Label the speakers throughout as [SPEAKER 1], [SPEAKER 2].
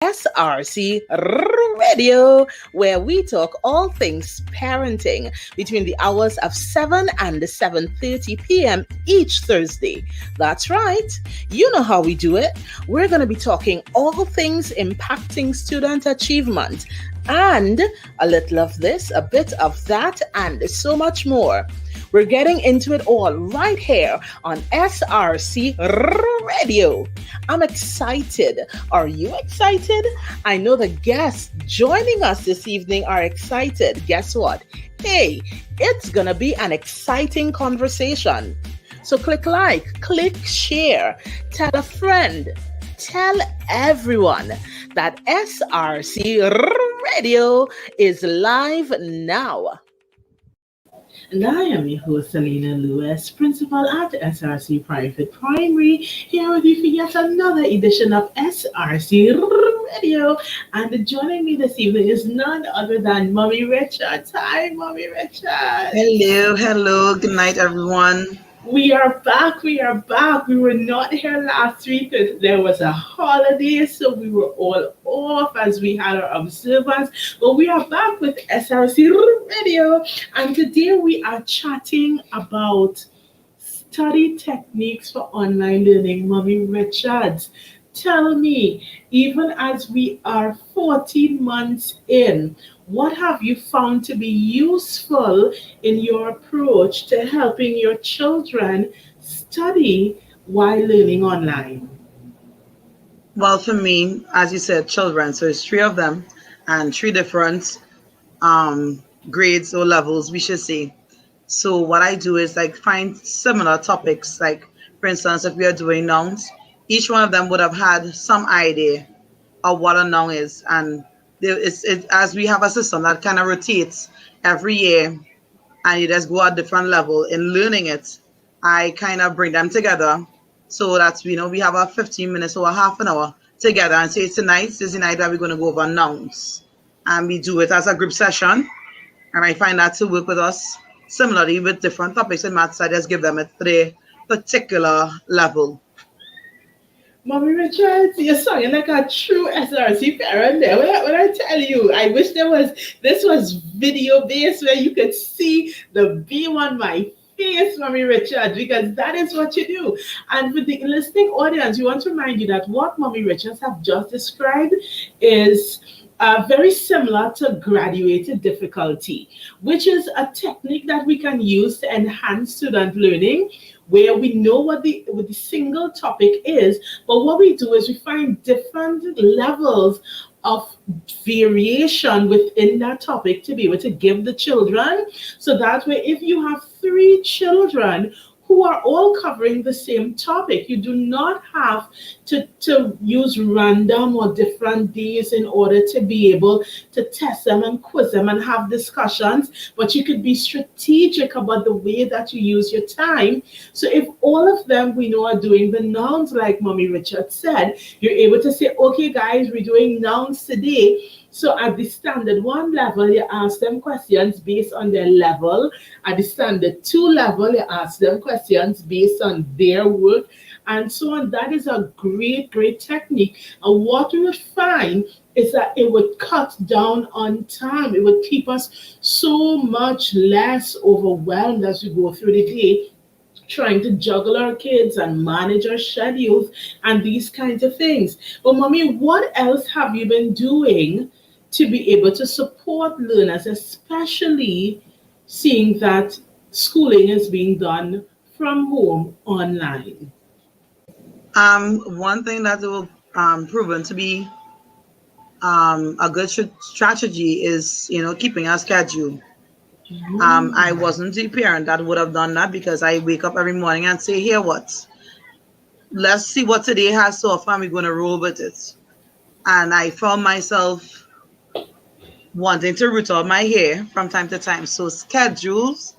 [SPEAKER 1] SRC Radio, where we talk all things parenting between the hours of 7 and 7:30 p.m. each Thursday. That's right. You know how we do it. We're going to be talking all things impacting student achievement and a little of this, a bit of that, and so much more. We're getting into it all right here on SRC Radio. I'm excited. Are you excited? I know the guests joining us this evening are excited. Guess what? Hey, it's going to be an exciting conversation. So click like, click share, tell a friend, tell everyone that SRC Radio is live now.
[SPEAKER 2] And I am your host, Alina Lewis, principal at SRC Private Primary, here with you for yet another edition of SRC Radio. And joining me this evening is none other than Mommy Richards. Hi, Mommy Richards.
[SPEAKER 3] Hello. Good night, everyone.
[SPEAKER 2] We are back. We were not here last week because there was a holiday, so we were all off as we had our observance. But we are back with SRC Radio, and today we are chatting about study techniques for online learning. Mommy Richards, tell me, even as we are 14 months in, what have you found to be useful in your approach to helping your children study while learning online?
[SPEAKER 3] Well, for me, as you said, children, so it's 3 of them and 3 different grades or levels, we should say. So what I do is find similar topics, for instance, if we are doing nouns, each one of them would have had some idea of what a noun is, and as we have a system that kind of rotates every year and you just go at different level in learning it, I kind of bring them together so that we have a 15 minutes or a half an hour together and say this is the night that we're going to go over nouns, and we do it as a group session, and I find that to work with us similarly with different topics in maths. I just give them at their particular level.
[SPEAKER 2] Mommy Richards, you're sounding like a true SRC parent there. When I tell you, I wish this was video based where you could see the beam on my face, Mommy Richards, because that is what you do. And for the listening audience, we want to remind you that what Mommy Richards have just described is very similar to graduated difficulty, which is a technique that we can use to enhance student learning, where we know what the single topic is, but what we do is we find different levels of variation within that topic to be able to give the children. So that way, if you have 3 children who are all covering the same topic, you do not have to use random or different days in order to be able to test them and quiz them and have discussions, but you could be strategic about the way that you use your time. So if all of them we know are doing the nouns like Mommy Richard said, you're able to say, okay guys, we're doing nouns today. So at the standard 1 level, you ask them questions based on their level. At the standard 2 level, you ask them questions based on their work, and so on. That is a great technique. And what we would find is that it would cut down on time. It would keep us so much less overwhelmed as we go through the day, trying to juggle our kids and manage our schedules and these kinds of things. But Mommy, what else have you been doing to be able to support learners, especially seeing that schooling is being done from home online?
[SPEAKER 3] One thing that will proven to be a good strategy is keeping a schedule. I wasn't the parent that would have done that, because I wake up every morning and say, here, let's see what today has to offer, and we're going to roll with it. And I found myself wanting to root out my hair from time to time. So schedules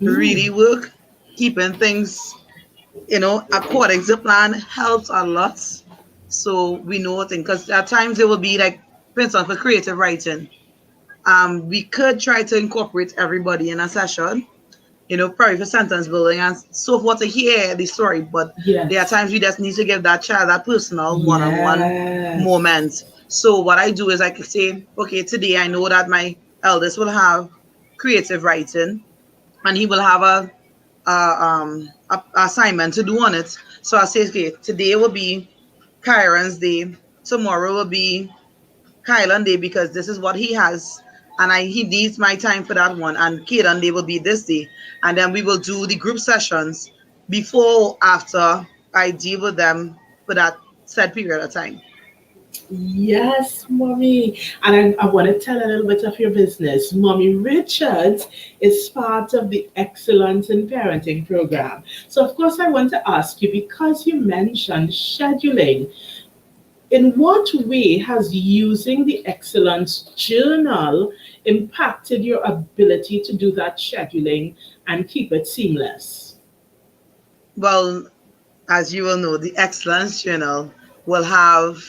[SPEAKER 3] really work. Keeping things, according to plan helps a lot. So we know things, because at times it will be for instance, for creative writing, we could try to incorporate everybody in a session, probably for sentence building and so forth, to hear the story. But there are times we just need to give that child that personal one-on-one moment. So what I do is I can say, okay, today I know that my eldest will have creative writing, and he will have a assignment to do on it. So I say, okay, today will be Kyron's day, tomorrow will be Kylan day because this is what he has, and he needs my time for that one. And Kaden day will be this day, and then we will do the group sessions before, after I deal with them for that set period of time.
[SPEAKER 2] Yes, Mommy. And I want to tell a little bit of your business. Mommy Richards is part of the Excellence in Parenting program. So, of course, I want to ask you, because you mentioned scheduling, in what way has using the Excellence Journal impacted your ability to do that scheduling and keep it seamless?
[SPEAKER 3] Well, as you will know, the Excellence Journal will have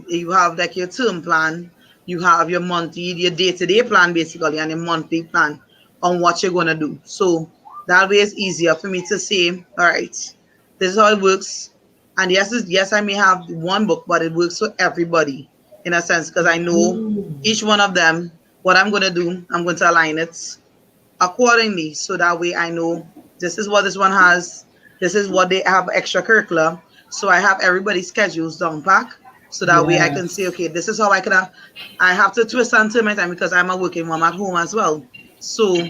[SPEAKER 3] you have like your term plan, you have your monthly, your day-to-day plan basically, and a monthly plan on what you're gonna do. So that way it's easier for me to say, all right, this is how it works. And yes, I may have one book, but it works for everybody in a sense because I know each one of them, what I'm gonna do, I'm going to align it accordingly. So that way I know this is what this one has, this is what they have extracurricular. So I have everybody's schedules down pack. So that way I can say,
[SPEAKER 2] Yes.
[SPEAKER 3] okay, this is how I have to twist and turn my time because I'm a working mom at home as well. So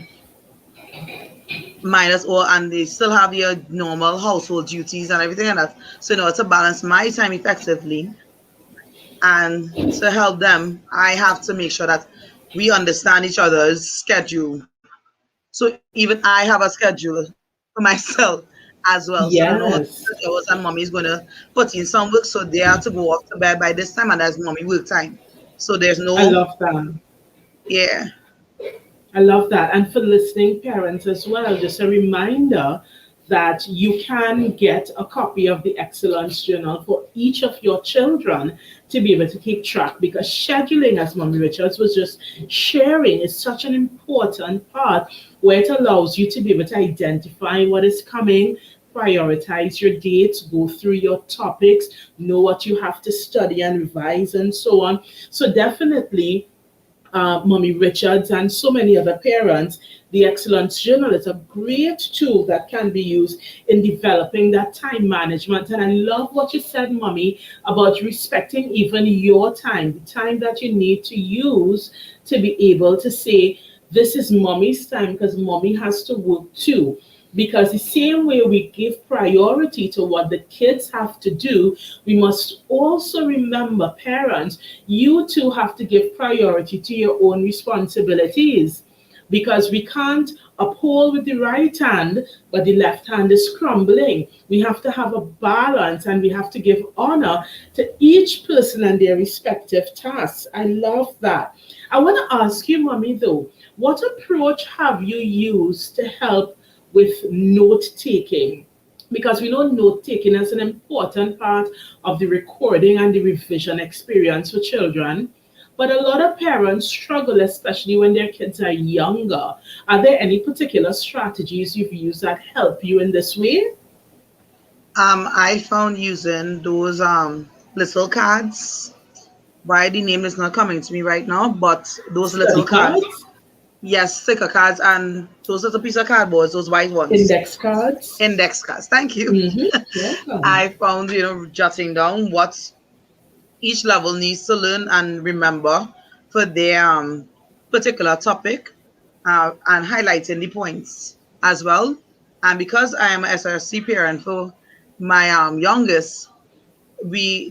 [SPEAKER 3] minus all, and they still have your normal household duties and everything like that. So in order to balance my time effectively and to help them, I have to make sure that we understand each other's schedule. So even I have a schedule for myself as well. So I know
[SPEAKER 2] Yes.
[SPEAKER 3] hours and mommy is gonna put in some work, so they have to go off to bed by this time, and that's mommy work time. So there's
[SPEAKER 2] I
[SPEAKER 3] no,
[SPEAKER 2] love that.
[SPEAKER 3] yeah.
[SPEAKER 2] I love that. And for listening parents as well, just a reminder that you can get a copy of the Excellence Journal for each of your children to be able to keep track, because scheduling, as Mommy Richards was just sharing, is such an important part where it allows you to be able to identify what is coming, prioritize your dates, go through your topics, know what you have to study and revise, and so on. So definitely, Mommy Richards and so many other parents, the Excellence Journal is a great tool that can be used in developing that time management. And I love what you said, Mommy, about respecting even your time, the time that you need to use to be able to say, this is Mommy's time because Mommy has to work too. Because the same way we give priority to what the kids have to do, we must also remember, parents, you too have to give priority to your own responsibilities. Because we can't uphold with the right hand, but the left hand is crumbling. We have to have a balance and we have to give honor to each person and their respective tasks. I love that. I want to ask you, Mommy, though, what approach have you used to help with note taking? Because we know note taking is an important part of the recording and the revision experience for children. But a lot of parents struggle, especially when their kids are younger. Are there any particular strategies you've used that help you in this way?
[SPEAKER 3] I found using those little cards. Why the name is not coming to me right now, but those
[SPEAKER 2] Study
[SPEAKER 3] little cards.
[SPEAKER 2] cards,
[SPEAKER 3] Yes, sticker cards and those little piece of cardboards, those white ones.
[SPEAKER 2] index cards.
[SPEAKER 3] Index cards. Thank you.
[SPEAKER 2] Welcome.
[SPEAKER 3] I found, jotting down what each level needs to learn and remember for their particular topic, and highlighting the points as well. And because I am a SRC parent for my youngest, the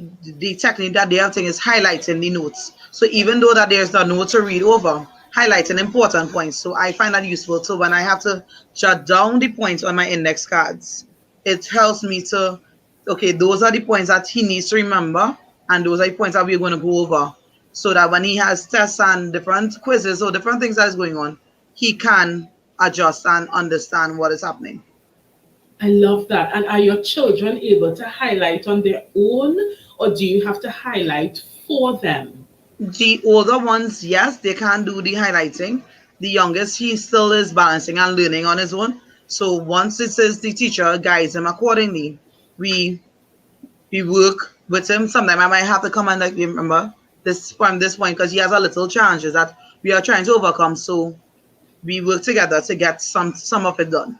[SPEAKER 3] technique that they have thing is highlighting the notes. So even though that there's the note to read over, highlighting important points. So I find that useful. So when I have to jot down the points on my index cards, it helps me to, okay, those are the points that he needs to remember, and those are the points that we're going to go over. So that when he has tests and different quizzes or different things that is going on, he can adjust and understand what is happening.
[SPEAKER 2] I love that. And are your children able to highlight on their own, or do you have to highlight for them?
[SPEAKER 3] The older ones, yes, they can do the highlighting. The youngest, he still is balancing and learning on his own. So once it says the teacher guides him accordingly, we work with him. Sometimes I might have to come and like remember, this from this point, because he has a little challenges that we are trying to overcome. So we work together to get some of it done.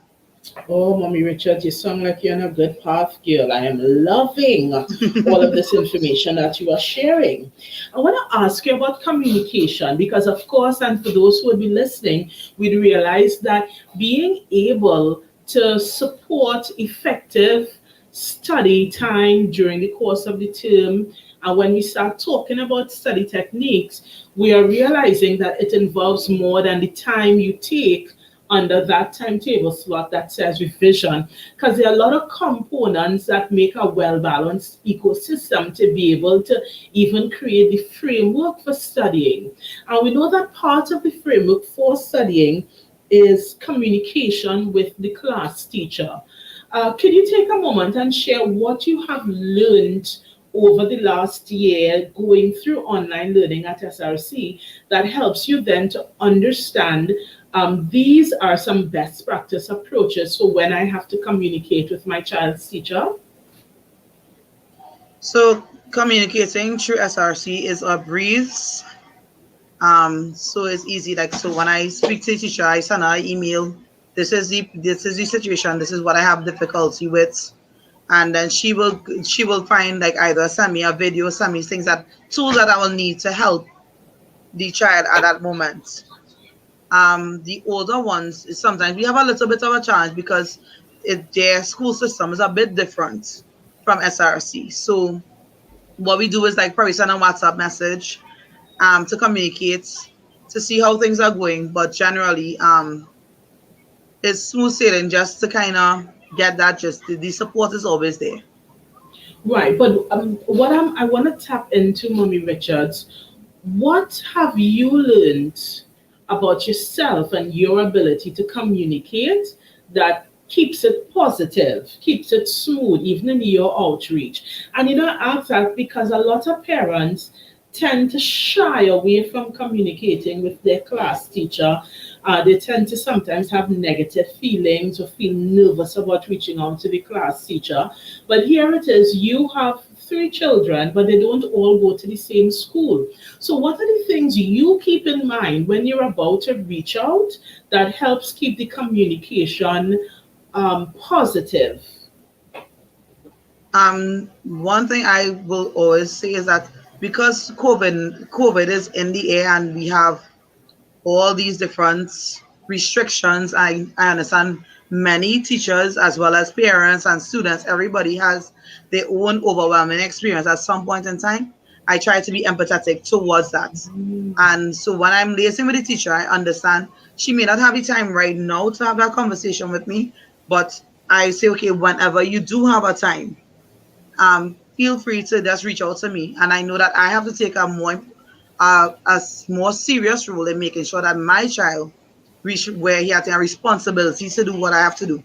[SPEAKER 2] Oh, Mommy Richard, you sound like you're on a good path, girl. I am loving all of this information that you are sharing. I want to ask you about communication because, of course, and for those who would be listening, we'd realize that being able to support effective study time during the course of the term, and when we start talking about study techniques, we are realizing that it involves more than the time you take under that timetable slot that says revision, because there are a lot of components that make a well-balanced ecosystem to be able to even create the framework for studying. And we know that part of the framework for studying is communication with the class teacher. Can you take a moment and share what you have learned over the last year going through online learning at SRC that helps you then to understand these are some best practice approaches for when I have to communicate with my child's teacher?
[SPEAKER 3] So communicating through SRC is a breeze. So it's easy. Like, so when I speak to the teacher, I send her an email. This is the situation. This is what I have difficulty with. And then she will find, like, either send me a video, send me tools that I will need to help the child at that moment. The older ones, sometimes we have a little bit of a challenge because their school system is a bit different from SRC. So what we do is like probably send a WhatsApp message to communicate, to see how things are going. But generally, it's smooth sailing just to kind of get that just the support is always there.
[SPEAKER 2] Right, but I want to tap into, Mommy Richards, what have you learned about yourself and your ability to communicate that keeps it positive, keeps it smooth, even in your outreach? And I ask that because a lot of parents tend to shy away from communicating with their class teacher. They tend to sometimes have negative feelings or feel nervous about reaching out to the class teacher. But here it is, you have 3 children, but they don't all go to the same school. So what are the things you keep in mind when you're about to reach out that helps keep the communication positive?
[SPEAKER 3] One thing I will always say is that because COVID is in the air and we have all these different restrictions, I understand many teachers as well as parents and students, everybody has their own overwhelming experience at some point in time. I try to be empathetic towards that. And so when I'm liaising with the teacher, I understand she may not have the time right now to have that conversation with me, but I say, okay, whenever you do have a time, feel free to just reach out to me. And I know that I have to take a more serious role in making sure that my child reach where he has a responsibility to do what I have to do,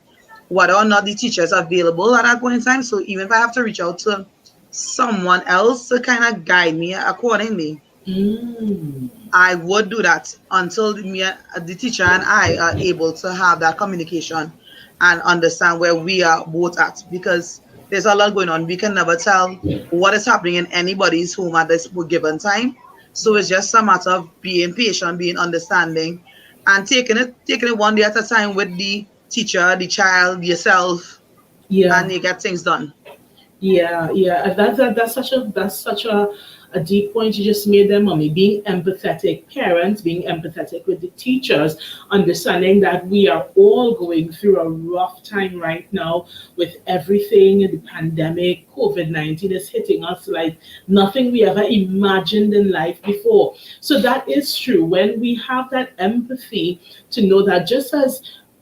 [SPEAKER 3] whether or not the teacher is available at that point in time. So even if I have to reach out to someone else to kind of guide me accordingly, I would do that until the teacher and I are able to have that communication and understand where we are both at, because there's a lot going on. We can never tell what is happening in anybody's home at this given time. So it's just a matter of being patient, being understanding, and taking it one day at a time with the teacher, the child, yourself, and you get things done.
[SPEAKER 2] Yeah. That's such a deep point you just made there, Mommy. Being empathetic, parents being empathetic with the teachers, understanding that we are all going through a rough time right now with everything. The pandemic, COVID-19 is hitting us like nothing we ever imagined in life before. So that is true. When we have that empathy to know that just as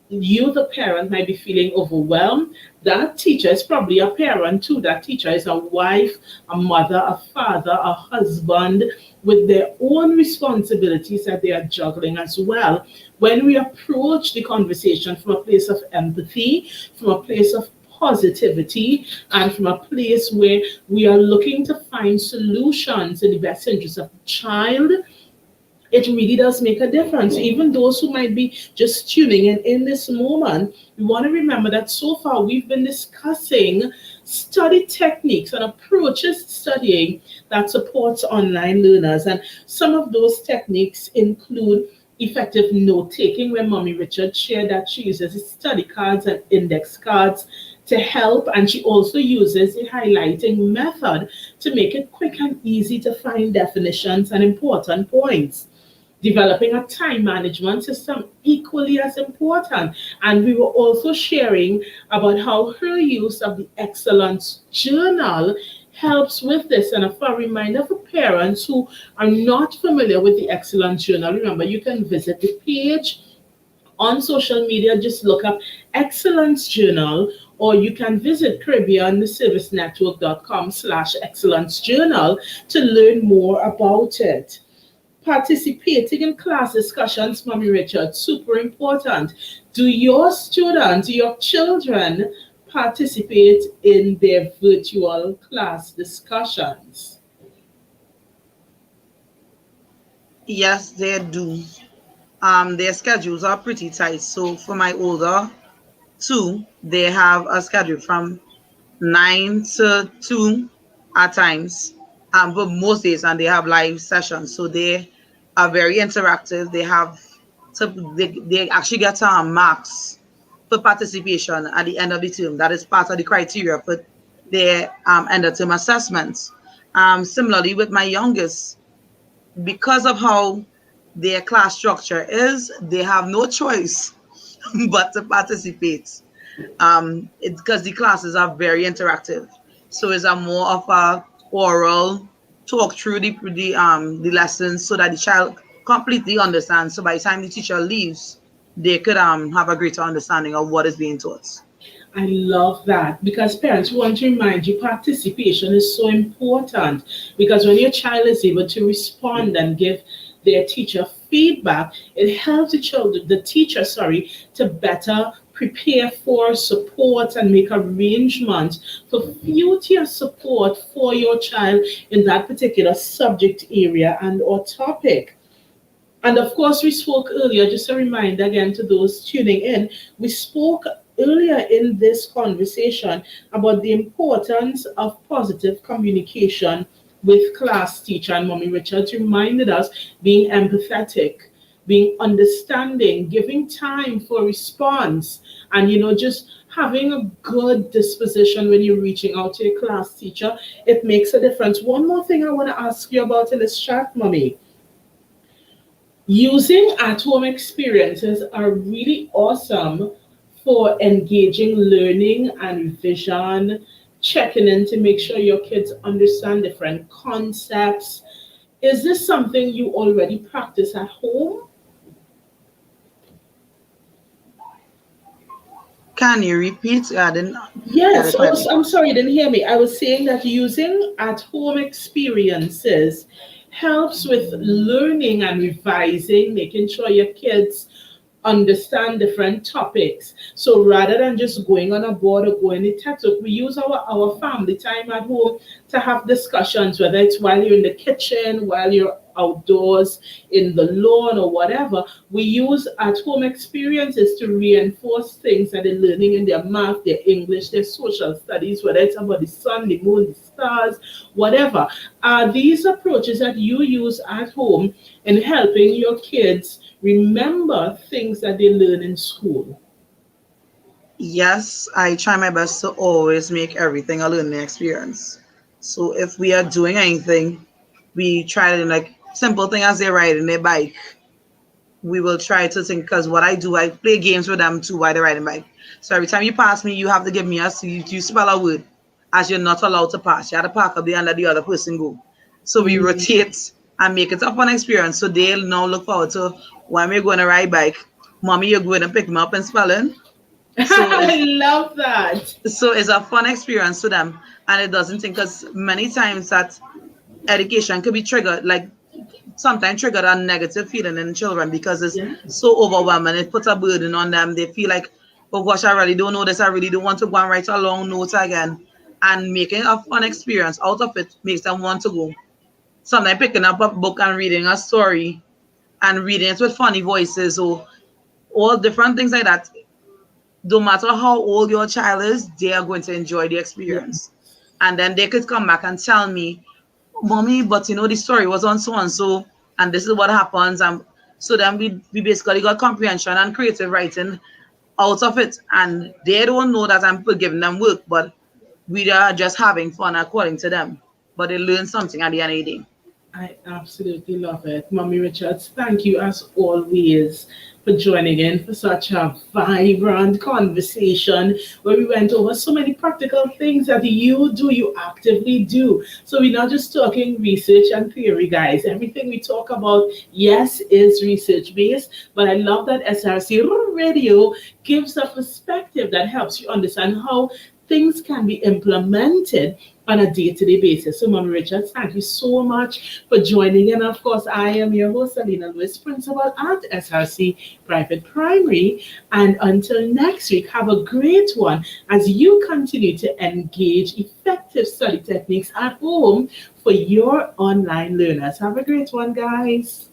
[SPEAKER 2] you, the parent, might be feeling overwhelmed, that teacher is probably a parent too. That teacher is a wife, a mother, a father, a husband, with their own responsibilities that they are juggling as well. When we approach the conversation from a place of empathy, from a place of positivity, and from a place where we are looking to find solutions in the best interest of the child, it really does make a difference. Even those who might be just tuning in this moment, we want to remember that so far we've been discussing study techniques and approaches to studying that supports online learners. And some of those techniques include effective note taking, where Mommy Richard shared that she uses study cards and index cards to help, and she also uses a highlighting method to make it quick and easy to find definitions and important points. Developing a time management system equally as important. And we were also sharing about how her use of the Excellence Journal helps with this. And a reminder for parents who are not familiar with the Excellence Journal, remember you can visit the page on social media, just look up Excellence Journal, or you can visit caribbeanservicenetwork.com/excellence journal to learn more about it. Participating in class discussions, Mommy Richard, super important. Do your students, your children participate in their virtual class discussions?
[SPEAKER 3] Yes, they do. Their schedules are pretty tight. So for my older two, they have a schedule from 9 to 2 at times, but most days, and they have live sessions. So they are very interactive. They actually get marks for participation at the end of the term. That is part of the criteria for their end of term assessments. Similarly with my youngest, because of how their class structure is, they have no choice but to participate. Because the classes are very interactive, so it's a more of a oral talk through the lessons, so that the child completely understands. So by the time the teacher leaves, they could have a greater understanding of what is being taught.
[SPEAKER 2] I love that, because parents, we want to remind you participation is so important, because when your child is able to respond and give their teacher feedback, it helps the teacher, to better prepare for support and make arrangements for future support for your child in that particular subject area and or topic. And of course, we spoke earlier, just a reminder again to those tuning in, we spoke earlier in this conversation about the importance of positive communication with class teacher. And Mommy Richards reminded us being empathetic, being understanding, giving time for response, and just having a good disposition when you're reaching out to your class teacher. It makes a difference. One more thing I want to ask you about in this chat, Mommy. Using at-home experiences are really awesome for engaging learning and revision, checking in to make sure your kids understand different concepts. Is this something you already practice at home?
[SPEAKER 3] Can you repeat? I didn't.
[SPEAKER 2] Yes, I'm sorry, you didn't hear me. I was saying that using at-home experiences helps with learning and revising, making sure your kids understand different topics. So rather than just going on a board or going in textbook, we use our family time at home to have discussions, whether it's while you're in the kitchen, while you're outdoors in the lawn or whatever. We use at-home experiences to reinforce things that they're learning in their math, their English, their social studies, whether it's about the sun, the moon, the stars, whatever. Are these approaches that you use at home in helping your kids remember things that they learn in school?
[SPEAKER 3] Yes, I try my best to always make everything a learning experience. So if we are doing anything, we try to, like, simple thing as they're riding their bike. We will try to think, because what I do, I play games with them too while they're riding bike. So every time you pass me, you have to give me you spell a word as you're not allowed to pass. You have to park up the end of the other person go. So we rotate and make it a fun experience. So they'll now look forward to when we're going to ride bike. Mommy, you're going to pick me up in spelling. So
[SPEAKER 2] I love that.
[SPEAKER 3] So it's a fun experience to them. And it doesn't think, because many times that education could be triggered, like sometimes triggered a negative feeling in children, because it's so overwhelming. It puts a burden on them. They feel like, oh gosh, I really don't know this. I really don't want to go and write a long note again. And making a fun experience out of it makes them want to go. Sometimes picking up a book and reading a story and reading it with funny voices or all different things like that no matter how old your child is, they are going to enjoy the
[SPEAKER 2] Yeah.
[SPEAKER 3] experience. And then they could come back and tell me, Mommy, but you know, the story was on so and so, and this is what happens. And so then we basically got comprehension and creative writing out of it. And they don't know that I'm giving them work, but we are just having fun according to them. But they learn something at the end of the day.
[SPEAKER 2] I absolutely love it. Mommy Richards, thank you as always for joining in for such a vibrant conversation where we went over so many practical things that you actively do. So we're not just talking research and theory, guys. Everything we talk about, yes, is research based, but I love that SRC Radio gives a perspective that helps you understand how things can be implemented on a day-to-day basis. So, Mommy Richards, thank you so much for joining in. Of course, I am your host, Alina, Principal at SRC Private Primary. And until next week, have a great one as you continue to engage effective study techniques at home for your online learners. Have a great one, guys.